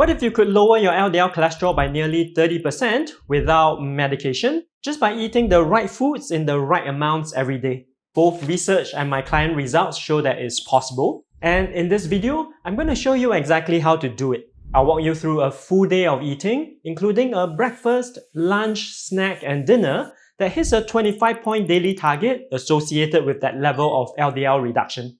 What if you could lower your LDL cholesterol by nearly 30% without medication, just by eating the right foods in the right amounts every day? Both research and my client results show that it's possible. And in this video, I'm going to show you exactly how to do it. I'll walk you through a full day of eating, including a breakfast, lunch, snack, and dinner that hits a 25-point daily target associated with that level of LDL reduction.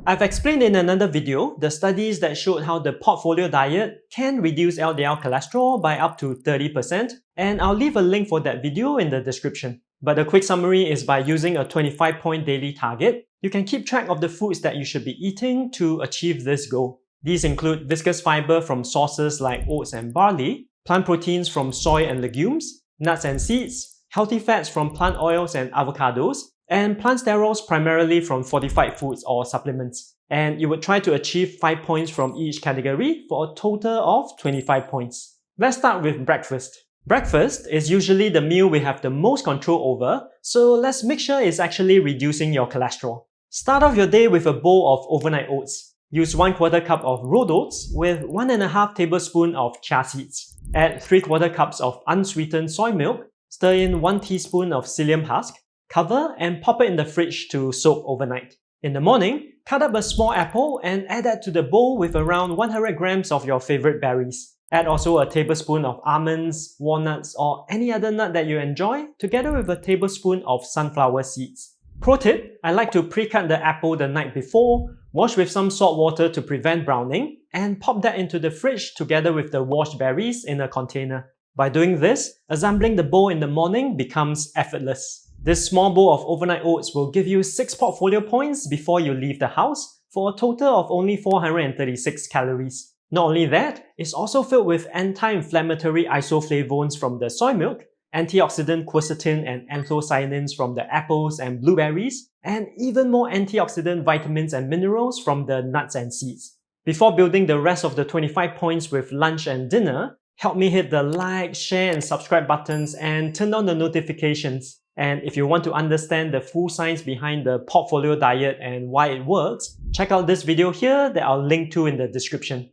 I've explained in another video the studies that showed how the portfolio diet can reduce LDL cholesterol by up to 30%, and I'll leave a link for that video in the description. But a quick summary is by using a 25-point daily target, you can keep track of the foods that you should be eating to achieve this goal. These include viscous fiber from sources like oats and barley, plant proteins from soy and legumes, nuts and seeds, healthy fats from plant oils and avocados, and plant sterols primarily from fortified foods or supplements. And you would try to achieve 5 points from each category for a total of 25 points. Let's start with breakfast. Breakfast is usually the meal we have the most control over, so let's make sure it's actually reducing your cholesterol. Start off your day with a bowl of overnight oats. Use 1/4 cup of rolled oats with 1.5 tablespoons of chia seeds. Add 3/4 cups of unsweetened soy milk. Stir in 1 teaspoon of psyllium husk. Cover and pop it in the fridge to soak overnight. In the morning, cut up a small apple and add that to the bowl with around 100 grams of your favorite berries. Add also a tablespoon of almonds, walnuts, or any other nut that you enjoy, together with a tablespoon of sunflower seeds. Pro tip, I like to pre-cut the apple the night before, wash with some salt water to prevent browning, and pop that into the fridge together with the washed berries in a container. By doing this, assembling the bowl in the morning becomes effortless. This small bowl of overnight oats will give you 6 portfolio points before you leave the house for a total of only 436 calories. Not only that, it's also filled with anti-inflammatory isoflavones from the soy milk, antioxidant quercetin and anthocyanins from the apples and blueberries, and even more antioxidant vitamins and minerals from the nuts and seeds. Before building the rest of the 25 points with lunch and dinner, help me hit the like, share and subscribe buttons and turn on the notifications. And if you want to understand the full science behind the portfolio diet and why it works, check out this video here that I'll link to in the description.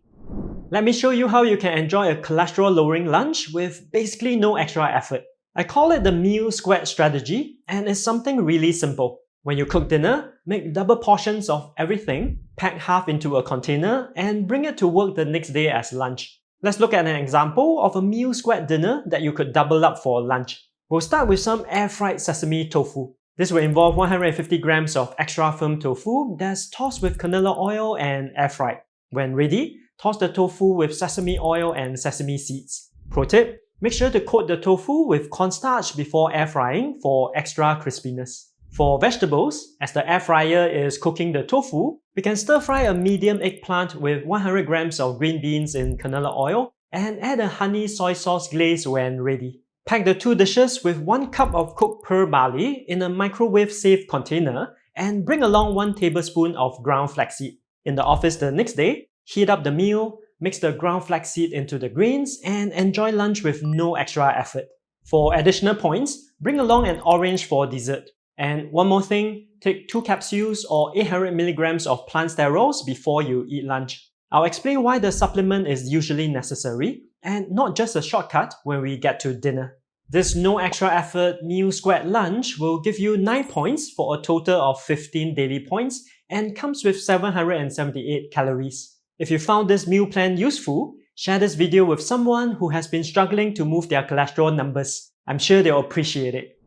Let me show you how you can enjoy a cholesterol-lowering lunch with basically no extra effort. I call it the meal squared strategy, and it's something really simple. When you cook dinner, make double portions of everything, pack half into a container, and bring it to work the next day as lunch. Let's look at an example of a meal squared dinner that you could double up for lunch. We'll start with some air-fried sesame tofu. This will involve 150 grams of extra firm tofu that's tossed with canola oil and air-fried. When ready, toss the tofu with sesame oil and sesame seeds. Pro tip, make sure to coat the tofu with cornstarch before air frying for extra crispiness. For vegetables, as the air fryer is cooking the tofu, we can stir fry a medium eggplant with 100 grams of green beans in canola oil and add a honey soy sauce glaze when ready. Pack the 2 dishes with 1 cup of cooked pearl barley in a microwave-safe container and bring along 1 tablespoon of ground flaxseed. In the office the next day, heat up the meal, mix the ground flaxseed into the grains, and enjoy lunch with no extra effort. For additional points, bring along an orange for dessert. And one more thing, take 2 capsules or 800 milligrams of plant sterols before you eat lunch. I'll explain why the supplement is usually necessary and not just a shortcut when we get to dinner. This no extra effort meal squared lunch will give you 9 points for a total of 15 daily points and comes with 778 calories. If you found this meal plan useful, share this video with someone who has been struggling to move their cholesterol numbers. I'm sure they'll appreciate it.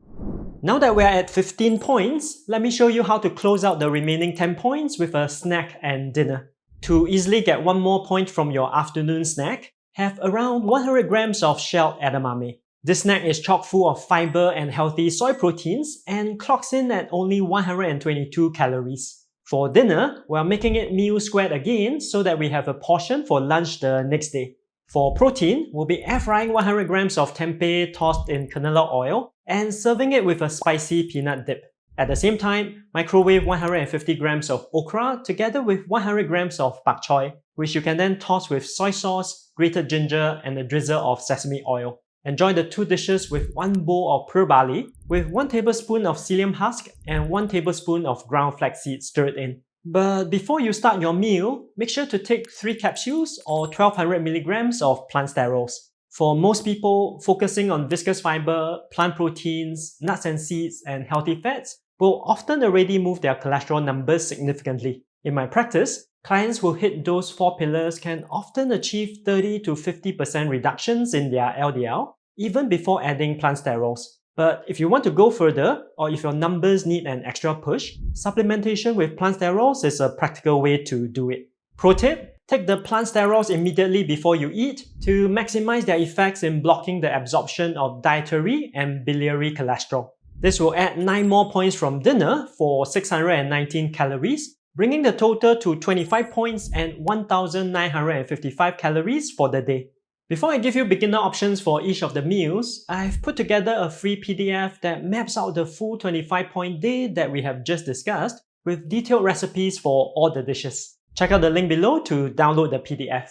Now that we're at 15 points, let me show you how to close out the remaining 10 points with a snack and dinner. To easily get 1 more point from your afternoon snack, have around 100 grams of shelled edamame. This snack is chock full of fiber and healthy soy proteins and clocks in at only 122 calories. For dinner, we're making it meal squared again so that we have a portion for lunch the next day. For protein, we'll be air frying 100 grams of tempeh tossed in canola oil and serving it with a spicy peanut dip. At the same time, microwave 150 grams of okra together with 100 grams of bak choy, which you can then toss with soy sauce, grated ginger, and a drizzle of sesame oil. Enjoy the 2 dishes with 1 bowl of pearl barley with 1 tablespoon of psyllium husk and 1 tablespoon of ground flaxseed stirred in. But before you start your meal, make sure to take 3 capsules or 1200 milligrams of plant sterols. For most people, focusing on viscous fiber, plant proteins, nuts and seeds, and healthy fats will often already move their cholesterol numbers significantly. In my practice, clients who hit those 4 pillars can often achieve 30 to 50% reductions in their LDL, even before adding plant sterols. But if you want to go further, or if your numbers need an extra push, supplementation with plant sterols is a practical way to do it. Pro tip: take the plant sterols immediately before you eat to maximize their effects in blocking the absorption of dietary and biliary cholesterol. This will add 9 more points from dinner for 619 calories, bringing the total to 25 points and 1955 calories for the day. Before I give you beginner options for each of the meals, I've put together a free PDF that maps out the full 25-point day that we have just discussed with detailed recipes for all the dishes. Check out the link below to download the PDF.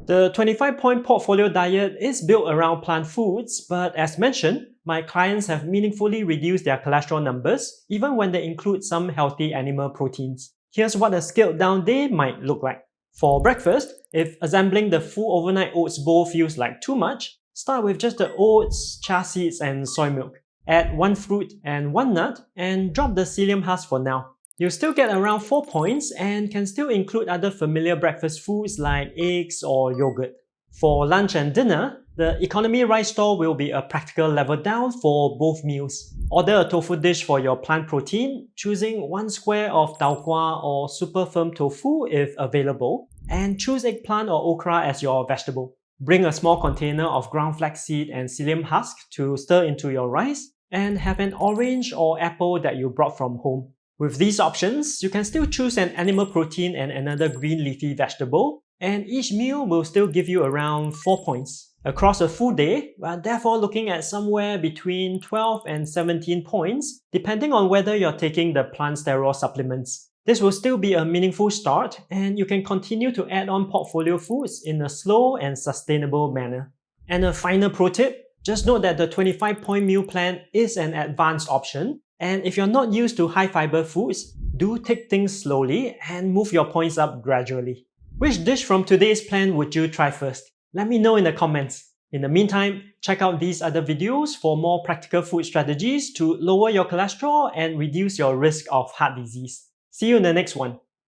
The 25-point portfolio diet is built around plant foods, but as mentioned, my clients have meaningfully reduced their cholesterol numbers even when they include some healthy animal proteins. Here's what a scaled down day might look like. For breakfast, if assembling the full overnight oats bowl feels like too much, start with just the oats, chia seeds, and soy milk. Add 1 fruit and 1 nut, and drop the psyllium husk for now. You'll still get around 4 points and can still include other familiar breakfast foods like eggs or yogurt. For lunch and dinner, the economy rice stall will be a practical level down for both meals. Order a tofu dish for your plant protein, choosing 1 square of tau kwa or super firm tofu if available, and choose eggplant or okra as your vegetable. Bring a small container of ground flaxseed and psyllium husk to stir into your rice, and have an orange or apple that you brought from home. With these options, you can still choose an animal protein and another green leafy vegetable, and each meal will still give you around 4 points. Across a full day, we are therefore looking at somewhere between 12 and 17 points, depending on whether you're taking the plant sterol supplements. This will still be a meaningful start, and you can continue to add on portfolio foods in a slow and sustainable manner. And a final pro tip: just note that the 25-point meal plan is an advanced option, and if you're not used to high fiber foods, do take things slowly and move your points up gradually. Which dish from today's plan would you try first? Let me know in the comments. In the meantime, check out these other videos for more practical food strategies to lower your cholesterol and reduce your risk of heart disease. See you in the next one.